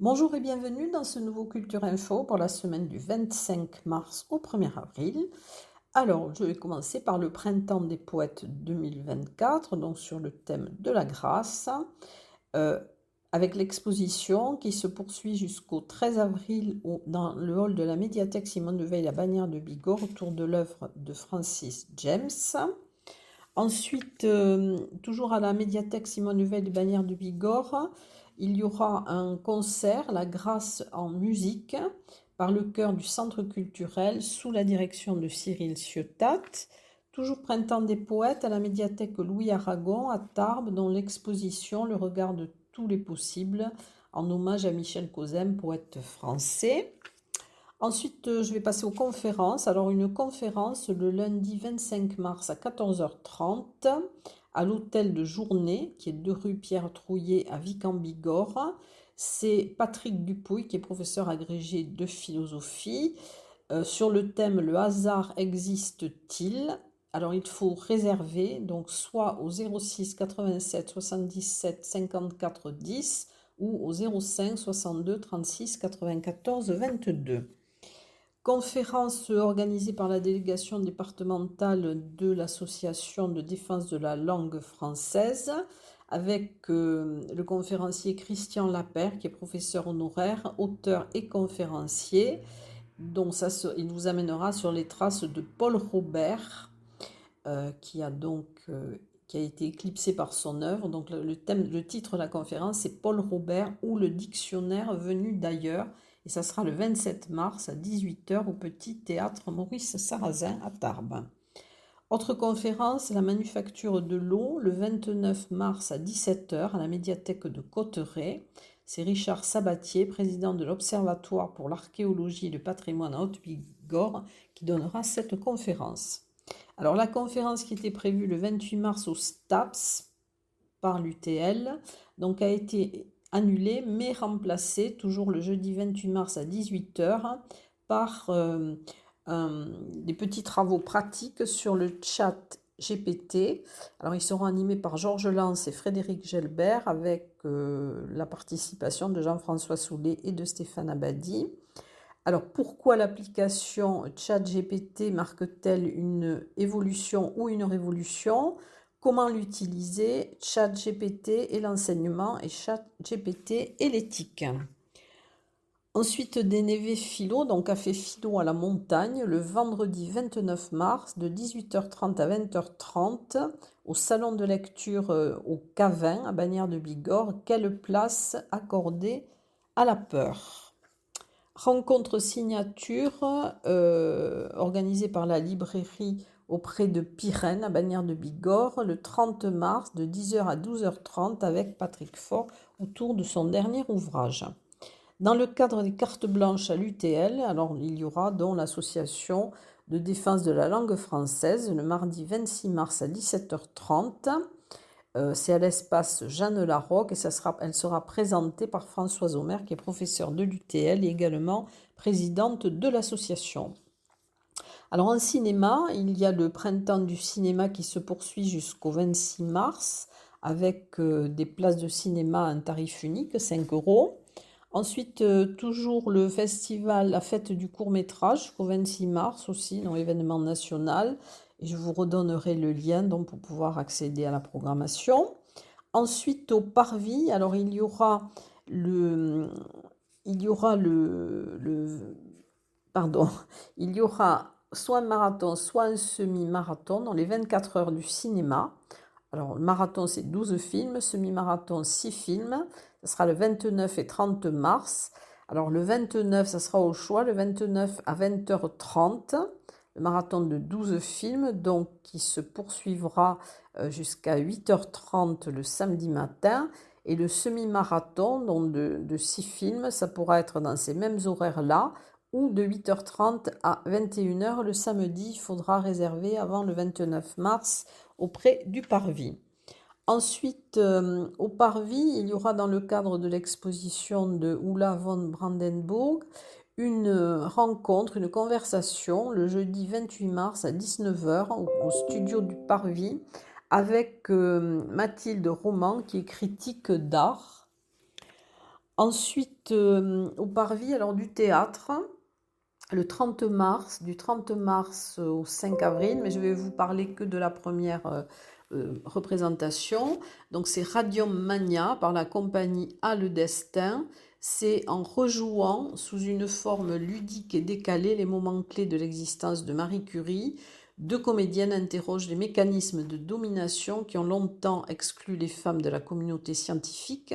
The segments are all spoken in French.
Bonjour et bienvenue dans ce nouveau Culture Info pour la semaine du 25 mars au 1er avril. Alors, je vais commencer par le Printemps des poètes 2024, donc sur le thème de la grâce, euh, avec l'exposition qui se poursuit jusqu'au 13 avril dans le hall de la médiathèque Simone de Veil à Bagnères de Bigorre autour de l'œuvre de Francis James. Ensuite, toujours à la médiathèque Simone Veil de Bagnères de Bigorre, il y aura un concert, La Grâce en musique, par le chœur du Centre culturel sous la direction de Cyril Ciotat. Toujours Printemps des poètes à la médiathèque Louis Aragon à Tarbes, dont l'exposition Le regard de tous les possibles, en hommage à Michel Causem, poète français. Ensuite, je vais passer aux conférences. Alors, une conférence le lundi 25 mars à 14h30 à l'hôtel de Journée, qui est 2 rue Pierre Trouillet à Vic-en-Bigorre. C'est Patrick Dupouy, qui est professeur agrégé de philosophie, sur le thème Le hasard existe-t-il? Alors, il faut réserver, donc soit au 06 87 77 54 10 ou au 05 62 36 94 22. Conférence organisée par la délégation départementale de l'Association de défense de la langue française avec le conférencier Christian Lapère, qui est professeur honoraire, auteur et conférencier. Donc il vous amènera sur les traces de Paul Robert, qui a été éclipsé par son œuvre. Donc le titre de la conférence, c'est Paul Robert ou le dictionnaire venu d'ailleurs. Et ça sera le 27 mars à 18h au Petit Théâtre Maurice Sarrazin à Tarbes. Autre conférence, la manufacture de l'eau, le 29 mars à 17h à la médiathèque de Cotteret. C'est Richard Sabatier, président de l'Observatoire pour l'archéologie et le patrimoine à Haute-Bigorre, qui donnera cette conférence. Alors la conférence qui était prévue le 28 mars au STAPS par l'UTL, donc a été annulée mais remplacée toujours le jeudi 28 mars à 18h par des petits travaux pratiques sur le chat GPT. Alors ils seront animés par Georges Lance et Frédéric Gelbert avec la participation de Jean-François Soulet et de Stéphane Abadi. Alors pourquoi l'application ChatGPT marque-t-elle une évolution ou une révolution? Comment l'utiliser? ChatGPT et l'enseignement et ChatGPT et l'éthique. Ensuite, Dénévé Philo, donc café philo à la montagne, le vendredi 29 mars de 18h30 à 20h30 au salon de lecture au Cavin à Bagnères de Bigorre. Quelle place accorder à la peur? Rencontre signature organisée par la librairie auprès de Pyrène à Bagnères de Bigorre le 30 mars de 10h à 12h30 avec Patrick Faure autour de son dernier ouvrage. Dans le cadre des cartes blanches à l'UTL, alors il y aura donc l'association de défense de la langue française le mardi 26 mars à 17h30. C'est à l'espace Jeanne Larocque et elle sera présentée par Françoise Omer, qui est professeure de l'UTL et également présidente de l'association. Alors en cinéma, il y a le printemps du cinéma qui se poursuit jusqu'au 26 mars avec des places de cinéma à un tarif unique, 5 euros. Ensuite, toujours le festival La Fête du court-métrage jusqu'au 26 mars aussi, dans l'événement national. Et je vous redonnerai le lien donc, pour pouvoir accéder à la programmation. Ensuite, au Parvis, alors pardon, il y aura soit un marathon, soit un semi-marathon dans les 24 heures du cinéma. Alors, le marathon, c'est 12 films, semi-marathon, 6 films. Ce sera le 29 et 30 mars. Alors, le 29, ça sera au choix, le 29 à 20h30. Le marathon de 12 films, donc qui se poursuivra jusqu'à 8h30 le samedi matin. Et le semi-marathon, donc de 6 films, ça pourra être dans ces mêmes horaires-là, ou de 8h30 à 21h le samedi. Il faudra réserver avant le 29 mars auprès du Parvis. Ensuite, au Parvis, il y aura dans le cadre de l'exposition de Ulla von Brandenburg une rencontre, une conversation le jeudi 28 mars à 19h au studio du Parvis avec Mathilde Roman qui est critique d'art. Ensuite, au Parvis, alors du théâtre, le 30 mars, du 30 mars au 5 avril, mais je vais vous parler que de la première représentation. Donc c'est Radium Mania par la compagnie A Le Destin. C'est en rejouant sous une forme ludique et décalée les moments clés de l'existence de Marie Curie. Deux comédiennes interrogent les mécanismes de domination qui ont longtemps exclu les femmes de la communauté scientifique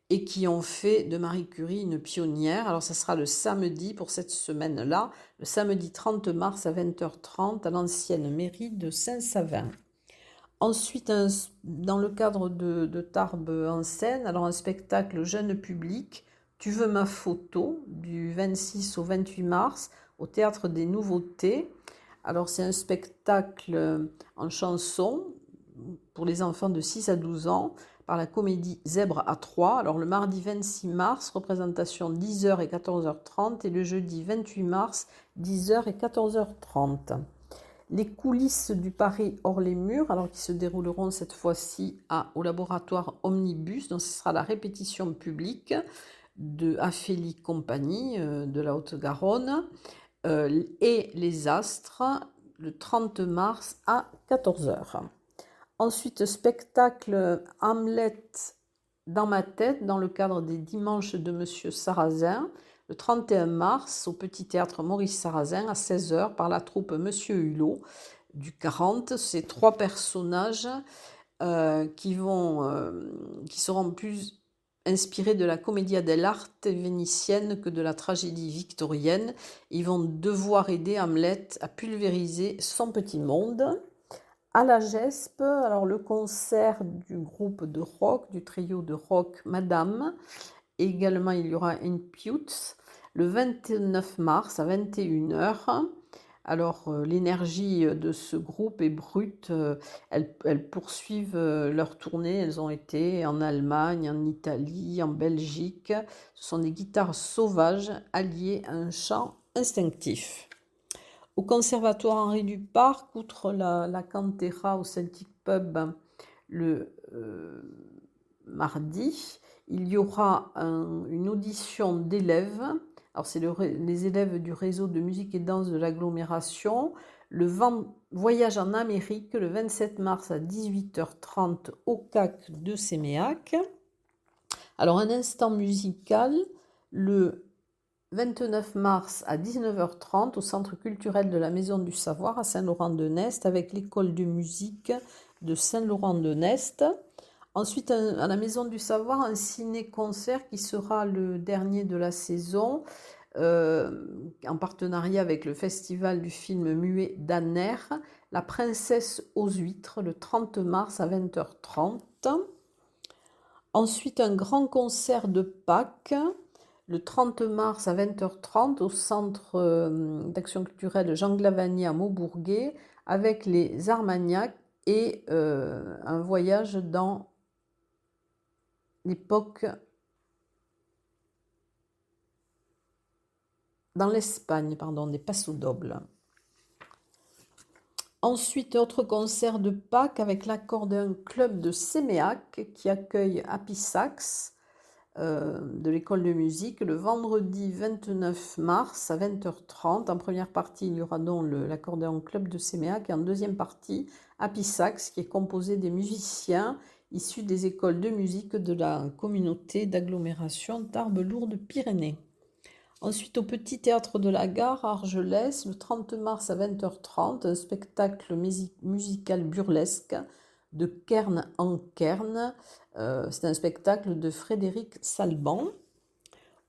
et qui ont fait de Marie Curie une pionnière. Alors ça sera le samedi pour cette semaine-là, le samedi 30 mars à 20h30 à l'ancienne mairie de Saint-Savin. Ensuite, dans le cadre de Tarbes en Seine, alors un spectacle jeune public, Tu veux ma photo, du 26 au 28 mars, au Théâtre des Nouveautés. Alors c'est un spectacle en chanson pour les enfants de 6 à 12 ans par la comédie Zèbre à 3. Alors le mardi 26 mars, représentation 10h et 14h30 et le jeudi 28 mars, 10h et 14h30. Les coulisses du Paris hors les murs, alors qui se dérouleront cette fois-ci au laboratoire Omnibus, donc ce sera la répétition publique de Aphélie Compagnie de la Haute-Garonne et les Astres le 30 mars à 14h. Ensuite, spectacle Hamlet dans ma tête dans le cadre des Dimanches de Monsieur Sarrazin, le 31 mars au Petit Théâtre Maurice Sarrazin à 16h par la troupe Monsieur Hulot du 40. Ces trois personnages qui seront plus inspirés de la commedia dell'arte vénitienne que de la tragédie victorienne. Ils vont devoir aider Hamlet à pulvériser son petit monde. À la GESP, alors le concert du groupe de rock, du trio de rock Madame. Et également, il y aura Imputes le 29 mars à 21h. Alors, l'énergie de ce groupe est brute. Elles poursuivent leur tournée. Elles ont été en Allemagne, en Italie, en Belgique. Ce sont des guitares sauvages alliées à un chant instinctif. Au Conservatoire Henri Duparc, outre la Cantera au Celtic Pub le mardi, il y aura une audition d'élèves. Alors, c'est les élèves du réseau de musique et danse de l'agglomération. Le voyage en Amérique, le 27 mars à 18h30 au CAC de Séméac. Alors, un instant musical, le 29 mars à 19h30 au Centre culturel de la Maison du Savoir à Saint-Laurent-de-Nest avec l'école de musique de Saint-Laurent-de-Nest. Ensuite, à la Maison du Savoir, un ciné-concert qui sera le dernier de la saison en partenariat avec le Festival du film muet d'Anner, La Princesse aux huîtres, le 30 mars à 20h30. Ensuite, un grand concert de Pâques, le 30 mars à 20h30 au Centre d'action culturelle Jean Glavany à Maubourguet avec les Armagnacs et un voyage dans l'époque, dans l'Espagne, pardon, des Pasodobles. Ensuite, autre concert de Pâques avec l'accord d'un club de Séméac qui accueille Happy Sax de l'école de musique le vendredi 29 mars à 20h30. En première partie, il y aura donc l'accordéon club de Séméac et en deuxième partie, Happy Sax qui est composé des musiciens issus des écoles de musique de la communauté d'agglomération Tarbes-Lourdes-Pyrénées. Ensuite, au Petit Théâtre de la Gare à Argelès, le 30 mars à 20h30, un spectacle musical burlesque de Kern en Kern. C'est un spectacle de Frédéric Salban.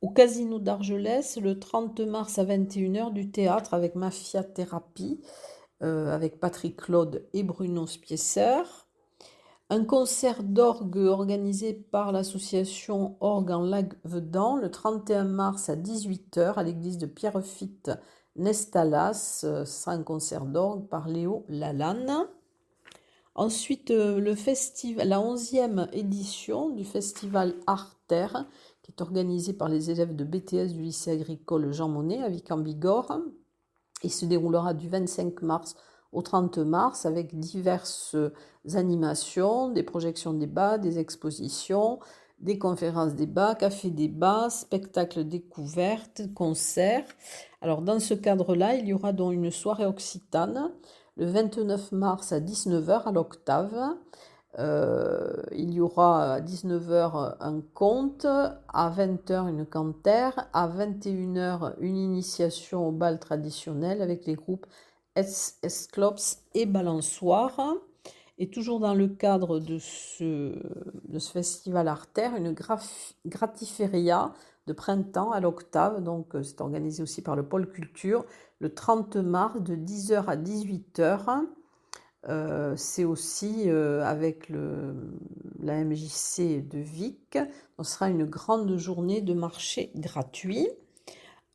Au Casino d'Argelès, le 30 mars à 21h, du théâtre avec Mafia Thérapie, avec Patrick Claude et Bruno Spiesser. Un concert d'orgue organisé par l'association Orgue en Lac-Vedan le 31 mars à 18h à l'église de Pierrefitte Nestalas. Ce sera un concert d'orgue par Léo Lalanne. Ensuite, la 11e édition du festival Arter, qui est organisé par les élèves de BTS du lycée agricole Jean Monnet à Vic-en-Bigorre. Il se déroulera du 25 mars au 30 mars avec diverses animations, des projections débats, des expositions, des conférences débats, café débat, spectacles découvertes, concerts. Alors dans ce cadre-là, il y aura donc une soirée occitane le 29 mars à 19 h à l'Octave. Il y aura à 19 h un conte, à 20 h une cantaire, à 21 h une initiation au bal traditionnel avec les groupes Esclops et Balançoire. Et toujours dans le cadre de ce festival artère, une gratiféria de printemps à l'Octave. Donc c'est organisé aussi par le pôle culture le 30 mars de 10 h à 18 h. C'est aussi avec la MJC de Vic. Ce sera une grande journée de marché gratuit.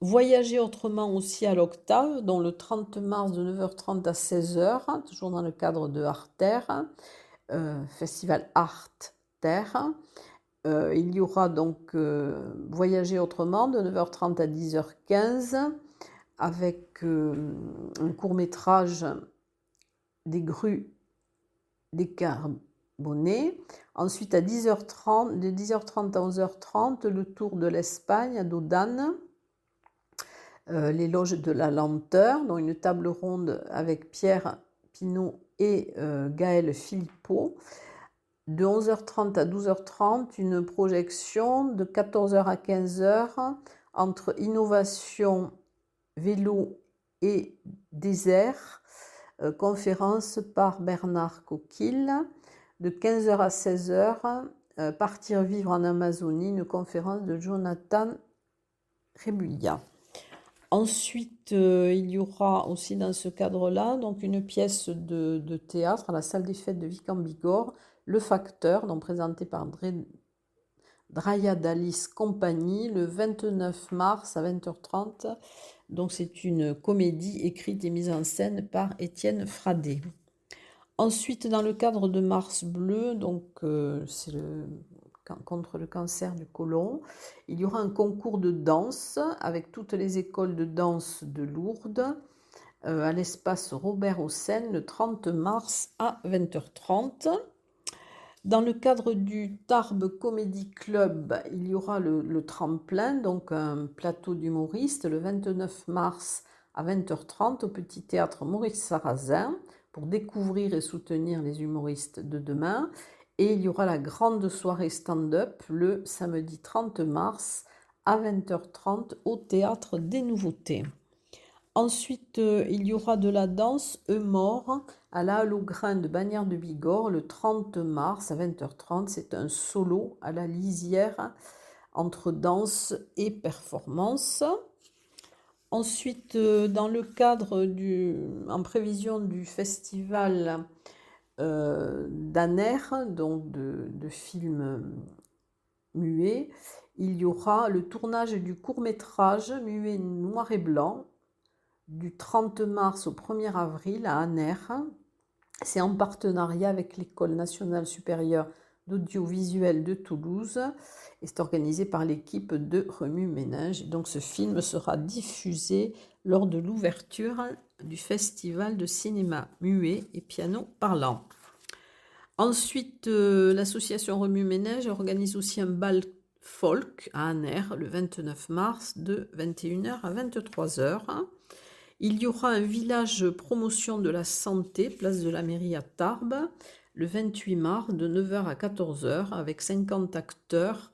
Voyager autrement aussi à l'Octave, dont le 30 mars de 9h30 à 16h, toujours dans le cadre de Artère, festival Art Terre. Il y aura donc Voyager autrement de 9h30 à 10h15 avec un court-métrage des grues décarbonées. Ensuite, à 10h30, de 10h30 à 11h30, le tour de l'Espagne à Dodane. Les loges de la lenteur, dont une table ronde avec Pierre Pinault et Gaël Philippot. De 11h30 à 12h30, une projection de 14h à 15h entre innovation, vélo et désert. Conférence par Bernard Coquille. De 15h à 16h, Partir vivre en Amazonie, une conférence de Jonathan Rebulia. Ensuite, il y aura aussi dans ce cadre-là donc une pièce de théâtre à la salle des fêtes de Vic-en-Bigorre, Le Facteur, donc présenté par Drayadalis Compagnie, le 29 mars à 20h30. Donc c'est une comédie écrite et mise en scène par Étienne Fradet. Ensuite, dans le cadre de Mars Bleu, donc c'est contre le cancer du côlon, il y aura un concours de danse avec toutes les écoles de danse de Lourdes à l'espace Robert Hossein le 30 mars à 20h30. Dans le cadre du Tarbes Comedy Club, il y aura le tremplin, donc un plateau d'humoristes le 29 mars à 20h30 au Petit Théâtre Maurice Sarrazin pour découvrir et soutenir les humoristes de demain. Et il y aura la grande soirée stand-up le samedi 30 mars à 20h30 au Théâtre des Nouveautés. Ensuite, il y aura de la danse Mort à la Halle aux Grains de Bagnères de Bigorre le 30 mars à 20h30. C'est un solo à la lisière entre danse et performance. Ensuite, dans le cadre en prévision du festival d'Aner, donc de films muets, il y aura le tournage du court-métrage muet noir et blanc du 30 mars au 1er avril à Aner. C'est en partenariat avec l'École nationale supérieure d'audiovisuel de Toulouse et c'est organisé par l'équipe de Remue-Ménage. Donc ce film sera diffusé lors de l'ouverture du festival de cinéma muet et piano parlant. Ensuite, l'association Remue-Ménage organise aussi un bal folk à Aner le 29 mars de 21h à 23h. Il y aura un village promotion de la santé, place de la mairie à Tarbes, le 28 mars de 9h à 14h avec 50 acteurs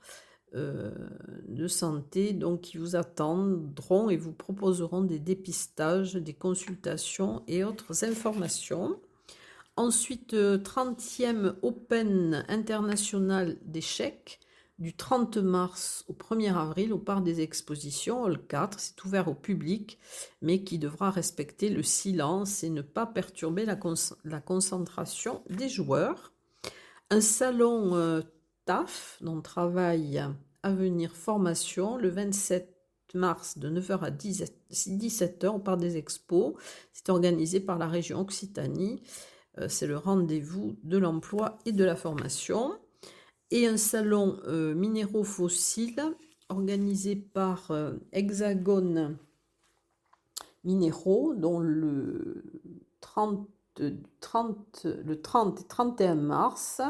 de santé donc, qui vous attendront et vous proposeront des dépistages, des consultations et autres informations. Ensuite, 30e Open international d'échecs du 30 mars au 1er avril au Parc des Expositions, Hall 4. C'est ouvert au public, mais qui devra respecter le silence et ne pas perturber la concentration des joueurs. Un salon TAF, dont travail Avenir Formation, le 27 mars de 9h à 17h au Parc des Expos. C'est organisé par la région Occitanie. C'est le rendez-vous de l'emploi et de la formation. Et un salon minéraux fossiles organisé par Hexagone Minéraux, dont le 30 et 31 mars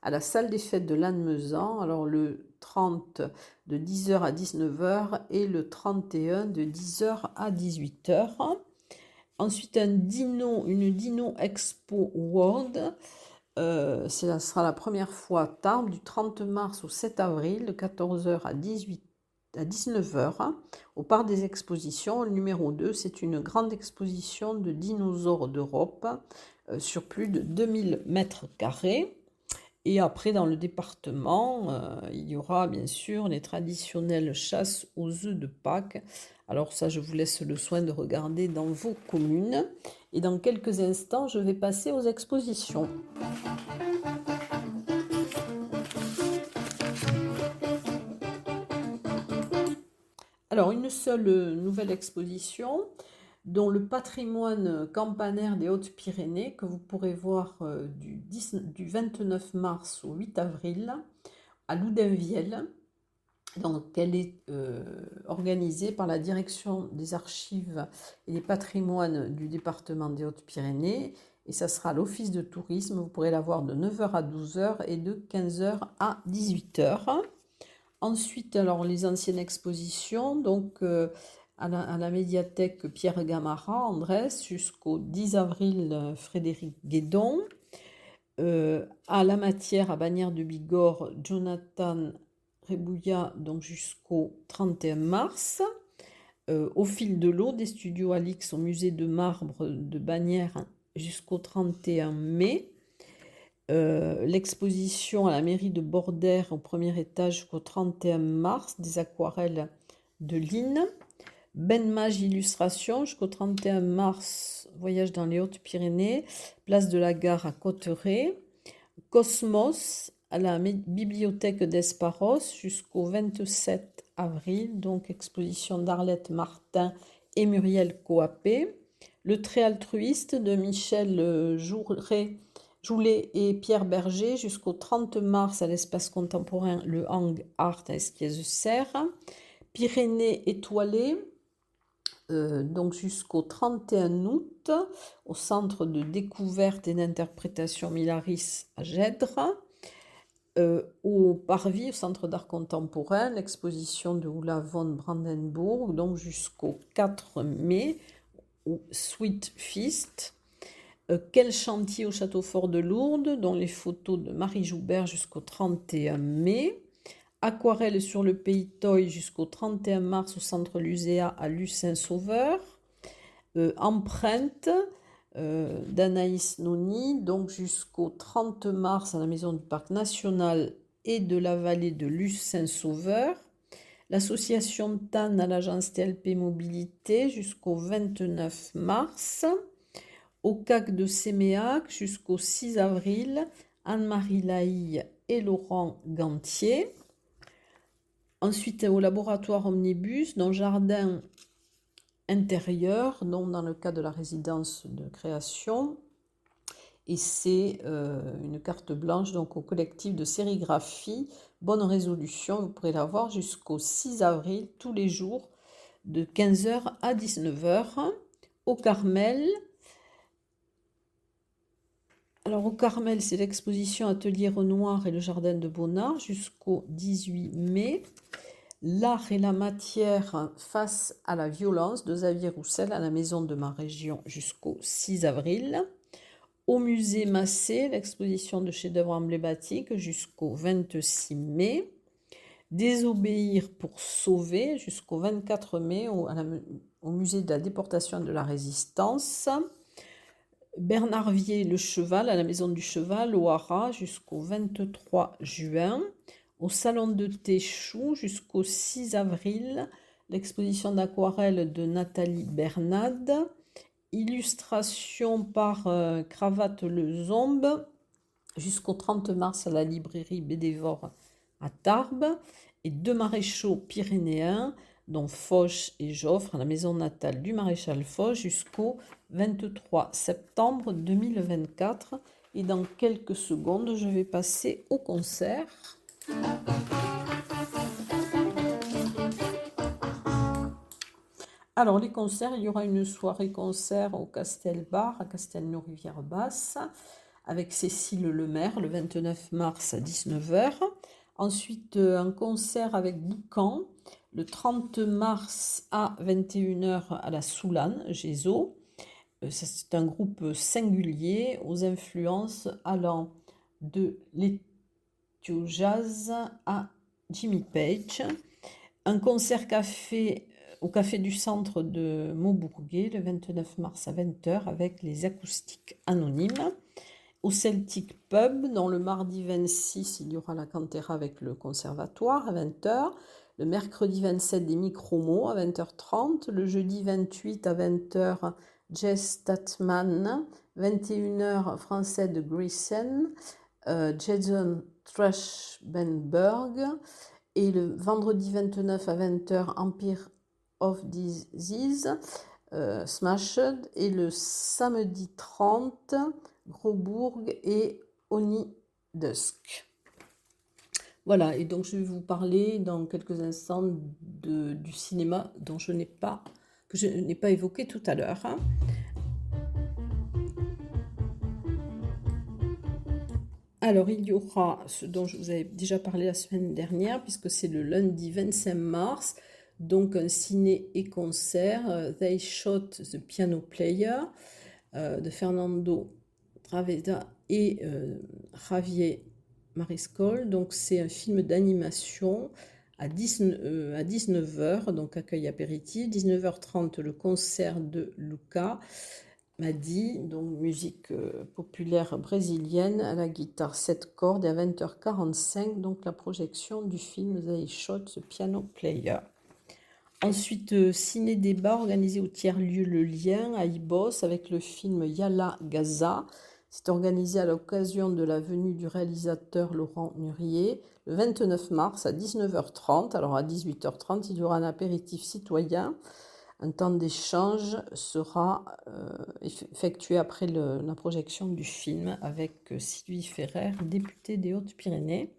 à la salle des fêtes de Lannemezan. Alors le 30 de 10h à 19h et le 31 de 10h à 18h. Ensuite, une Dino Expo World. Ça sera la première fois à Tarbes du 30 mars au 7 avril de 14h à 19h au parc des expositions. Le numéro 2, c'est une grande exposition de dinosaures d'Europe sur plus de 2000 mètres carrés. Et après, dans le département, il y aura bien sûr les traditionnelles chasses aux œufs de Pâques. Alors ça, je vous laisse le soin de regarder dans vos communes. Et dans quelques instants, je vais passer aux expositions. Alors, une seule nouvelle exposition, dont le patrimoine campanaire des Hautes-Pyrénées, que vous pourrez voir du 29 mars au 8 avril à Loudunvielle. Donc, elle est organisée par la direction des archives et des patrimoines du département des Hautes-Pyrénées. Et ça sera à l'office de tourisme. Vous pourrez la voir de 9h à 12h et de 15h à 18h. Ensuite, alors, les anciennes expositions, donc à la médiathèque Pierre Gamarra, Andrés, jusqu'au 10 avril, Frédéric Guédon. À la Matière, à Bagnères de Bigorre, Jonathan Rebouillat, donc jusqu'au 31 mars. Au fil de l'eau, des studios Alix au musée de marbre de Bagnères jusqu'au 31 mai. L'exposition à la mairie de Bordère au premier étage jusqu'au 31 mars, des aquarelles de Line. Ben Mage Illustration jusqu'au 31 mars, voyage dans les Hautes-Pyrénées, place de la Gare à Cotteret. Cosmos à la bibliothèque d'Esparos jusqu'au 27 avril, donc exposition d'Arlette Martin et Muriel Coapé. Le trait altruiste de Michel Joulet et Pierre Berger jusqu'au 30 mars à l'espace contemporain Le Hang Art à Esquies-Serre. Pyrénées étoilées, donc jusqu'au 31 août au centre de découverte et d'interprétation Milaris à Gèdre. Au Parvis, au centre d'art contemporain, l'exposition de Ulla von Brandenburg, donc jusqu'au 4 mai, au Sweet Feast. Quel chantier au Château Fort de Lourdes, dont les photos de Marie Joubert jusqu'au 31 mai. Aquarelle sur le Pays Toy jusqu'au 31 mars au Centre Luséa à Lucin-Sauveur. Empreinte d'Anaïs Noni, donc jusqu'au 30 mars à la Maison du Parc National et de la Vallée de Lucin-Sauveur. L'association TAN à l'agence TLP Mobilité jusqu'au 29 mars. Au CAC de Séméac jusqu'au 6 avril, Anne-Marie Laïlle et Laurent Gantier. Ensuite, au laboratoire Omnibus, dans le jardin intérieur, donc dans le cas de la résidence de création. Et c'est une carte blanche donc au collectif de sérigraphie Bonne Résolution. Vous pourrez la voir jusqu'au 6 avril, tous les jours, de 15h à 19h. Au Carmel. Alors au Carmel, c'est l'exposition Atelier Renoir et le Jardin de Bonnard jusqu'au 18 mai. L'art et la matière face à la violence de Xavier Roussel à la Maison de ma région jusqu'au 6 avril. Au musée Massé, l'exposition de chefs-d'œuvre emblématiques jusqu'au 26 mai. Désobéir pour sauver jusqu'au 24 mai au musée de la déportation et de la résistance. Bernard Vier, le cheval, à la Maison du Cheval, au Haras, jusqu'au 23 juin. Au Salon de thé Chou, jusqu'au 6 avril. L'exposition d'aquarelle de Nathalie Bernade. Illustration par Cravate Le Zombe, jusqu'au 30 mars à la librairie Bédévore à Tarbes. Et deux maréchaux pyrénéens, dont Foch et Joffre, à la maison natale du maréchal Foch, jusqu'au 23 septembre 2024. Et dans quelques secondes, je vais passer au concert. Alors, les concerts, il y aura une soirée concert au Castelbar, à Castelnau-Rivière-Basse, avec Cécile Lemaire le 29 mars à 19h. Ensuite, un concert avec Boucan le 30 mars à 21h à la Soulane, Gézo. C'est un groupe singulier aux influences allant de l'ethio jazz à Jimmy Page. Un concert café au Café du Centre de Maubourguet le 29 mars à 20h avec les acoustiques anonymes. Au Celtic Pub, dans le mardi 26, il y aura la Cantera avec le Conservatoire à 20h. Le mercredi 27, des Micromots à 20h30. Le jeudi 28 à 20h, Jess Statman. 21h, Français de Griessen. Jason Trashbenberg. Et le vendredi 29 à 20h, Empire of Disease, Smashed. Et le samedi 30, Grobourg et Oni Dusk. Voilà, et donc je vais vous parler dans quelques instants du cinéma que je n'ai pas évoqué tout à l'heure. Alors, il y aura ce dont je vous avais déjà parlé la semaine dernière, puisque c'est le lundi 25 mars, donc un ciné et concert, They Shot the Piano Player, de Fernando Traveda et Javier Mariscal. Donc c'est un film d'animation à 19h, donc accueil apéritif. 19h30, le concert de Luca Madi, donc musique populaire brésilienne à la guitare 7 cordes, et à 20h45, donc la projection du film They Shot the Piano Player. Ensuite, ciné-débat organisé au tiers-lieu Le Lien à Ibos avec le film Yala Gaza. C'est organisé à l'occasion de la venue du réalisateur Laurent Nurier le 29 mars à 19h30. Alors à 18h30, il y aura un apéritif citoyen. Un temps d'échange sera effectué après la projection du film avec Sylvie Ferrer, députée des Hautes-Pyrénées.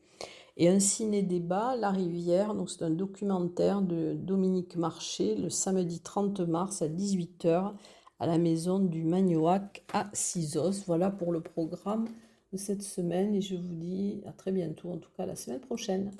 Et un ciné-débat, La Rivière, donc c'est un documentaire de Dominique Marché, le samedi 30 mars à 18h à la maison du Magnoac à Sizos. Voilà pour le programme de cette semaine et je vous dis à très bientôt, en tout cas la semaine prochaine.